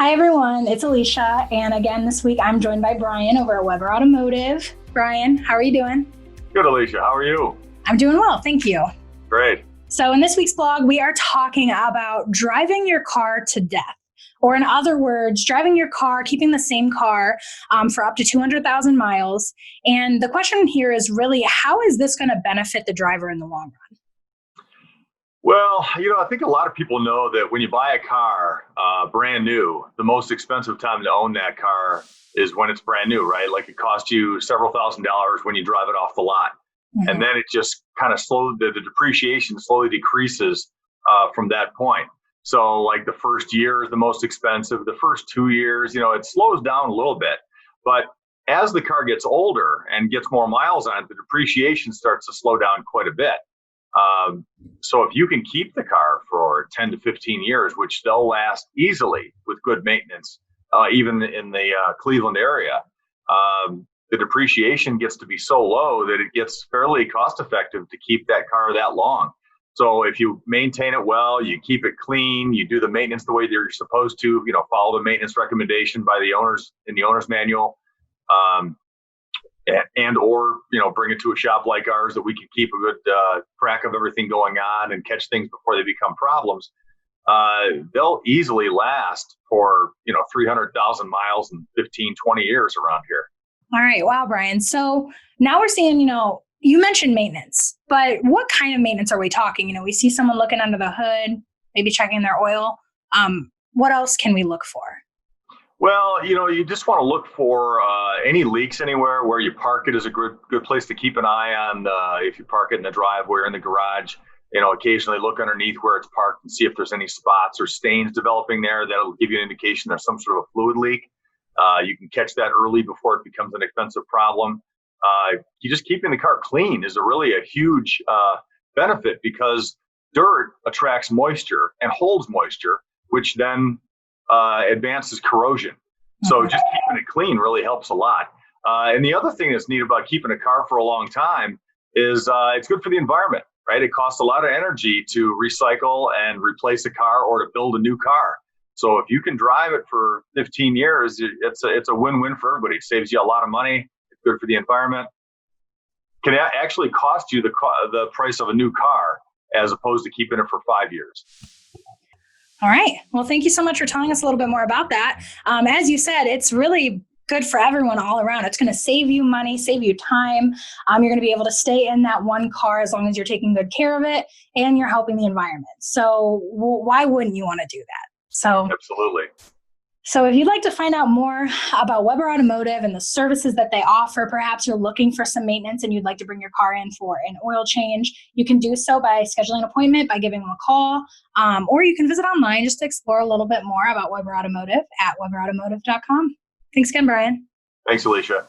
Hi, everyone. It's Alicia. And again, this week I'm joined by Brian over at Weber Automotive. Brian, how are you doing? Good, Alicia. How are you? I'm doing well. Thank you. Great. So in this week's blog, we are talking about driving your car to death. Or in other words, driving your car, keeping the same car for up to 200,000 miles. And the question here is really, how is this going to benefit the driver in the long run? Well, I think a lot of people know that when you buy a car brand new, the most expensive time to own that car is when it's brand new, right? Like it costs you several $1,000s when you drive it off the lot. Mm-hmm. And then it just kind of the depreciation slowly decreases from that point. So like the first year is the most expensive. The first 2 years, it slows down a little bit. But as the car gets older and gets more miles on it, the depreciation starts to slow down quite a bit. So if you can keep the car for 10 to 15 years, which they'll last easily with good maintenance, even in the Cleveland area, the depreciation gets to be so low that it gets fairly cost effective to keep that car that long. So if you maintain it well, you keep it clean, you do the maintenance the way you're supposed to, follow the maintenance recommendation by the owners in the owner's manual, or bring it to a shop like ours that we can keep a good track of everything going on and catch things before they become problems. They'll easily last for 300,000 miles in 15, 20 years around here. All right. Wow, Brian. So now we're seeing, you mentioned maintenance, but what kind of maintenance are we talking? We see someone looking under the hood, maybe checking their oil. What else can we look for? Well, you just want to look for any leaks anywhere. Where you park it is a good place to keep an eye on. If you park it in the driveway or in the garage, occasionally look underneath where it's parked and see if there's any spots or stains developing there. That'll give you an indication there's some sort of a fluid leak. You can catch that early before it becomes an expensive problem. You just keeping the car clean is really a huge benefit, because dirt attracts moisture and holds moisture, which then advances corrosion. So just keeping it clean really helps a lot. And the other thing that's neat about keeping a car for a long time is it's good for the environment, right? It costs a lot of energy to recycle and replace a car or to build a new car. So if you can drive it for 15 years, it's a win-win for everybody. It saves you a lot of money. It's good for the environment. It can actually cost you the price of a new car as opposed to keeping it for 5 years. All right. Well, thank you so much for telling us a little bit more about that. As you said, it's really good for everyone all around. It's going to save you money, save you time. You're going to be able to stay in that one car as long as you're taking good care of it and you're helping the environment. So why wouldn't you want to do that? So absolutely. So if you'd like to find out more about Weber Automotive and the services that they offer, perhaps you're looking for some maintenance and you'd like to bring your car in for an oil change, you can do so by scheduling an appointment, by giving them a call, or you can visit online just to explore a little bit more about Weber Automotive at weberautomotive.com. Thanks again, Brian. Thanks, Alicia.